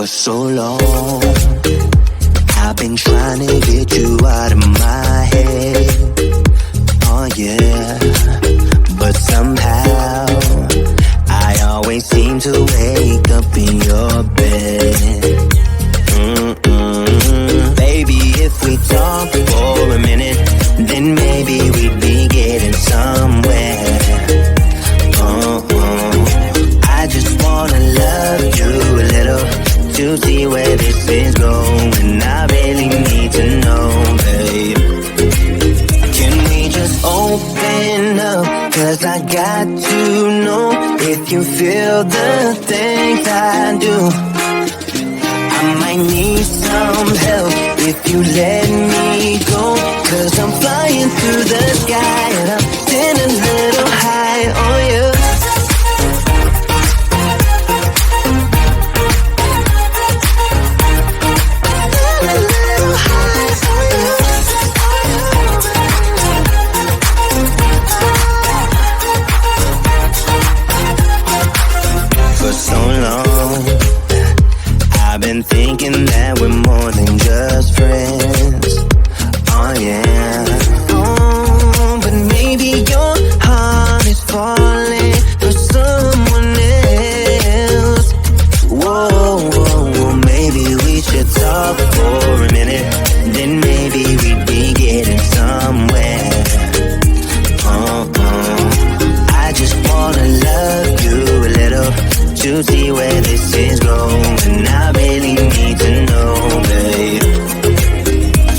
For so long, I've been trying to get you out of my head. Oh yeah, but somehow I always seem to wake up in your bed. Baby, if we talk for a minute, then maybe we'd be getting somewhere. I just wanna love you a little to see where this is going. I really need to know, babe. Can we just open up? 'Cause I got to know if you feel the things I do. I might need some help if you let me go. 'Cause I'm flying through the sky and I'm getting a little high on you. Thinking that we're more than just friends. Oh yeah. Oh, but maybe your heart is falling for someone else. Whoa, whoa, whoa. Maybe we should talk for a minute. Then maybe we'd be getting somewhere. I just wanna love you a little to see where this is going. I really need to know, babe.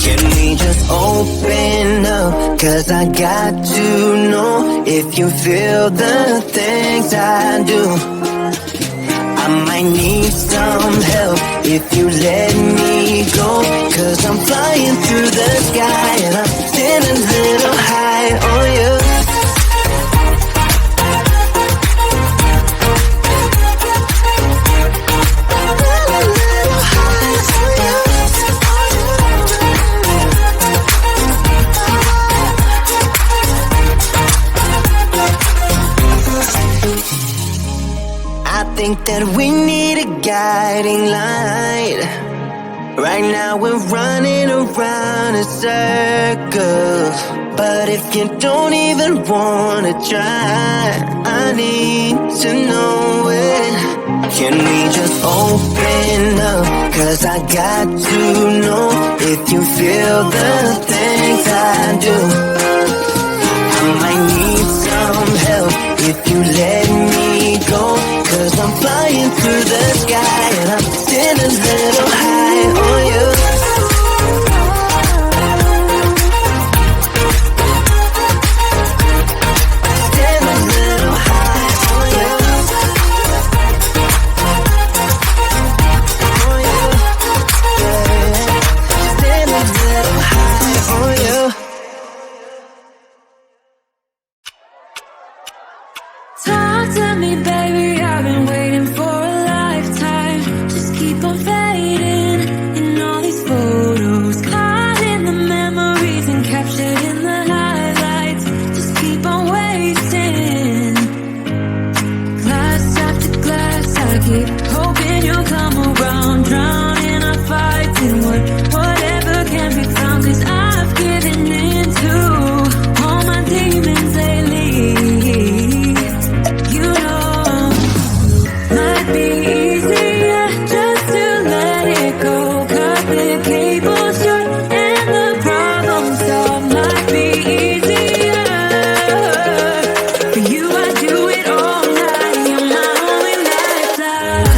Can we just open up? 'Cause I got to know if you feel the things I do. I might need some help if you let me go. 'Cause I'm flying through the sky and I'm standing a little high on you. I think that we need a guiding light. Right now we're running around in circles. But if you don't even wanna try, I need to know it. Can we just open up? 'Cause I got to know if you feel the things I do. I might need some help if you let me go. 'Cause I'm flying through the sky and I'm still a little high on you. Still a little high on you. On you. Yeah. Still a little high on you. Talk to me, baby, I've been waiting for a lifetime. Just keep on fading in all these photos, caught in the memories and captured in the highlights. Just keep on wasting. Glass after glass, I keep hoping you'll come around. Drown in our fights and whatever can be found. 'Cause I've given in to all my demons lately. You know, might be easier just to let it go. Cut the cable short and the problem solved. Might be easier for you. I do it all night. You're my only lifeline.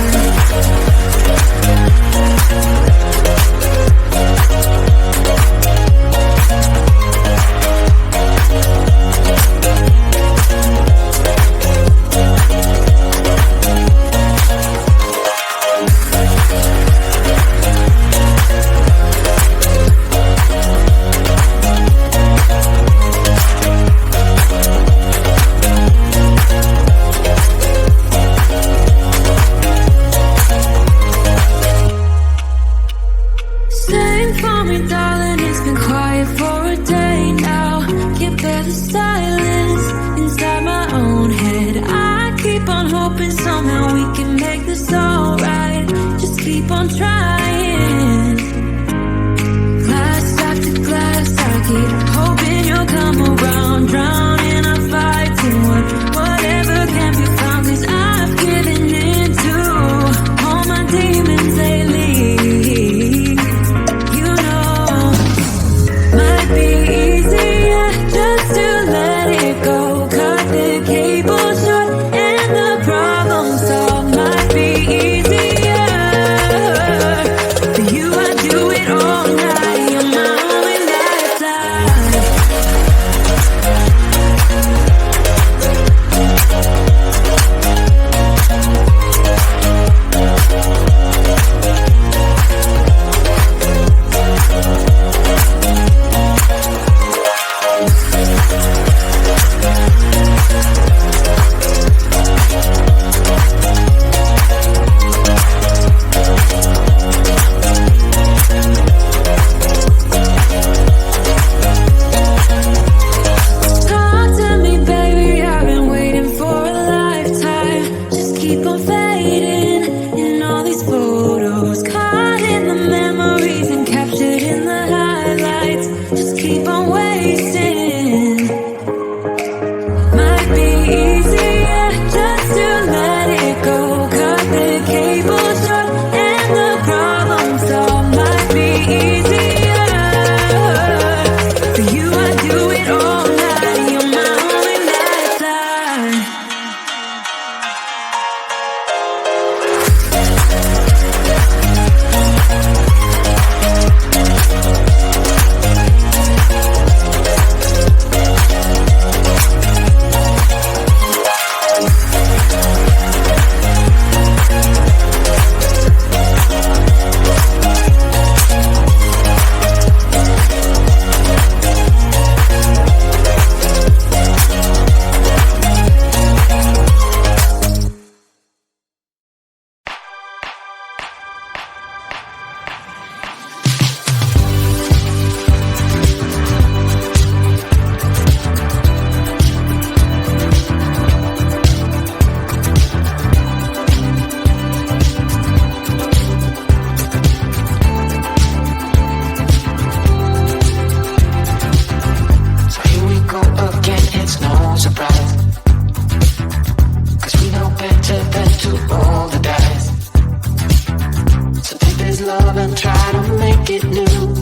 love and try to make it new.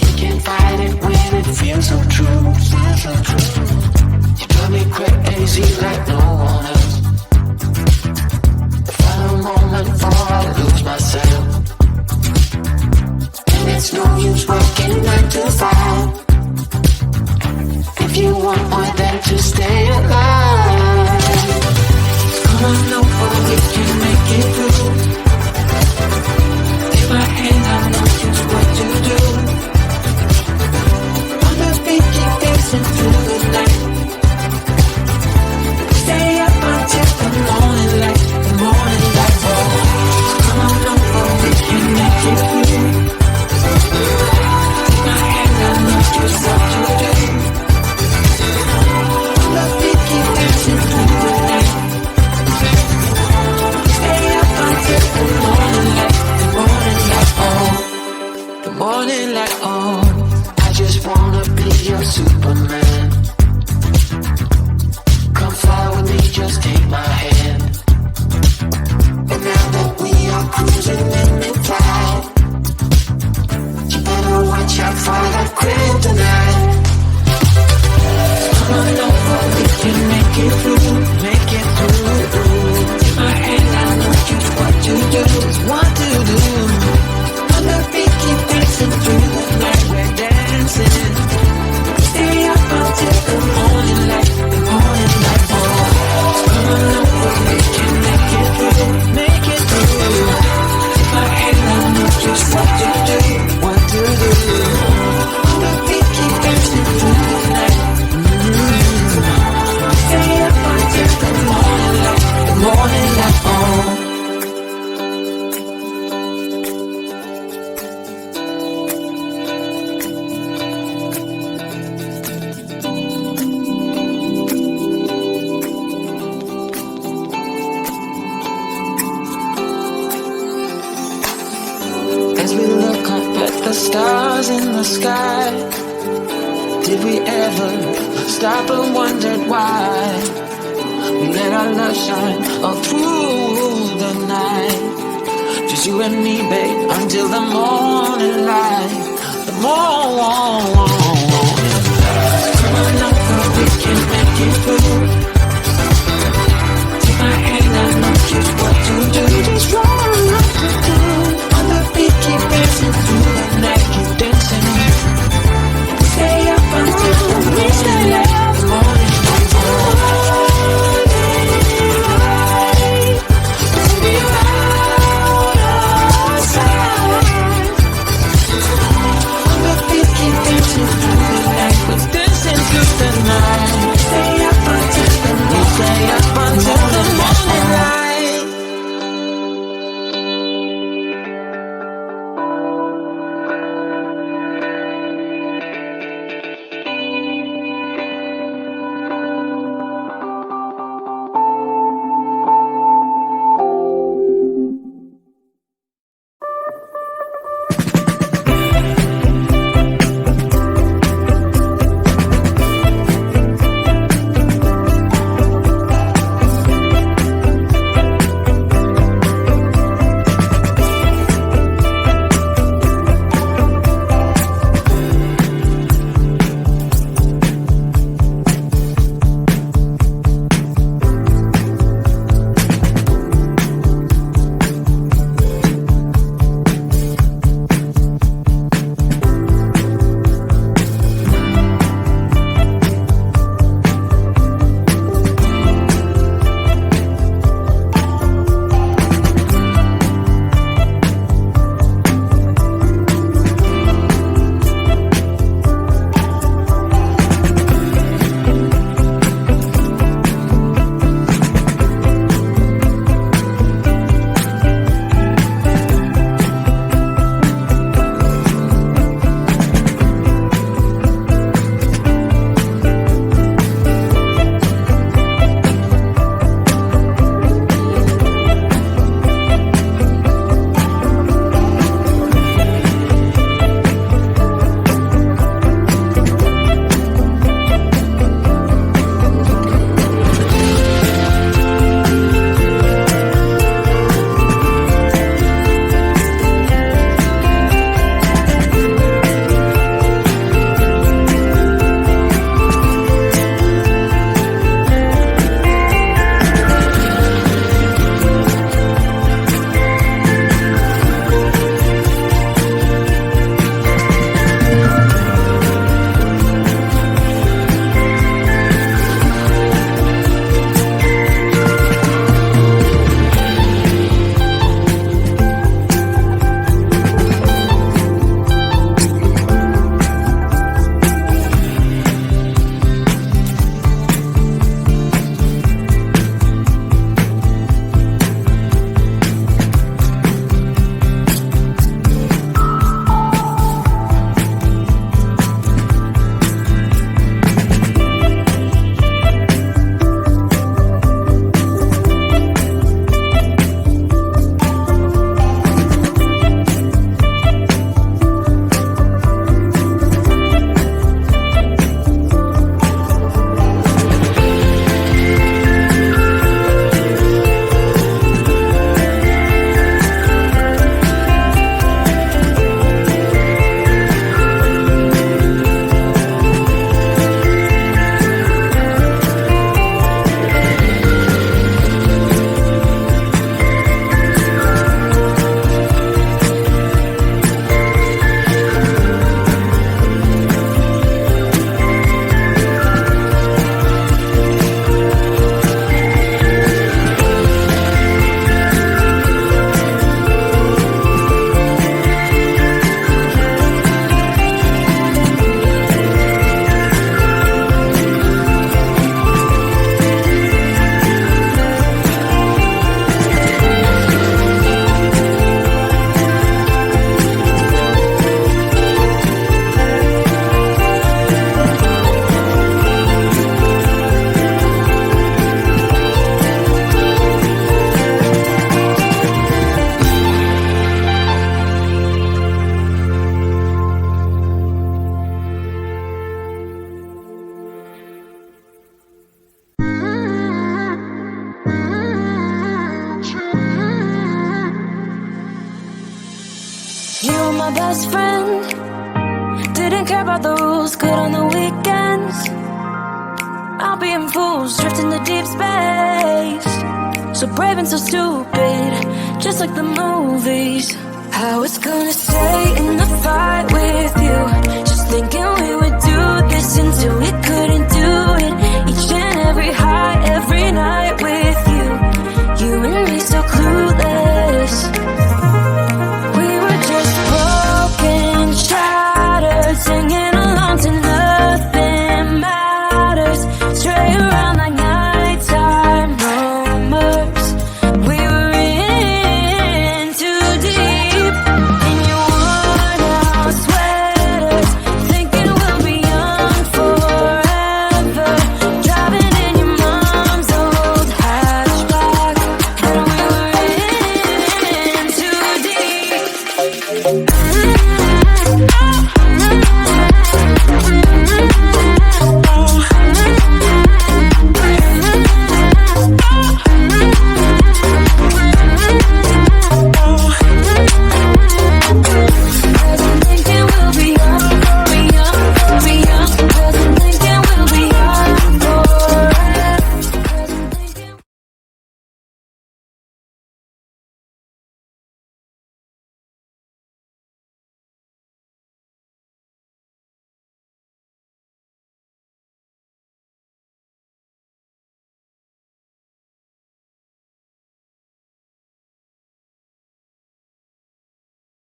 You can't fight it when it feels so true. You drive me crazy like no one else. The final moment before I lose myself. And it's no use working 9 to 5 if you want more than to stay alive. Come on over, we can make it through. Take my hand, I know just what to do. On the beat, keep dancing through the night. Stay up until the morning light, the morning light. Oh, come on over, we can make it through. Take my hand, I know just what to do. On the beat, keep dancing through the night. Stay up until the morning light, the morning light. Oh, the morning light. Oh, I just wanna be your Superman. Come fly with me, just take my hand. And now that we are cruising in mid-flight, you better watch out for that kryptonite. Come on over, we can make it through, make it through. Take my hand, I know just what to do, just what to do. On the beat, keep dancing through the night, we're dancing. Stay up until the morning light, the morning light. Oh, come on over, we can make it through, make it through. Take my hand, I know just what to do, what to do. On the beat, keep dancing through the night. Stay up until the morning light, the morning light. Oh. As we look up at the stars in the sky, did we ever stop and wondered why we let our love shine all through the night? Just you and me, babe, until the morning light, the morning light. Come on over, we can make it through. Take my hand, I know just what to do, just what to do. On the beat, keep dancing through the night, keep dancing. Stay up until the morning light, the morning light. We'll be out of sight. On the beat, keep dancing through the night, we're dancing through the night. Stay up until the morning light. my best friend. Didn't care about the rules, good on the weekends. I'll be in fools, drifting to deep space. So brave and so stupid, just like the movies. How it's gonna stay in the fight with you, just thinking we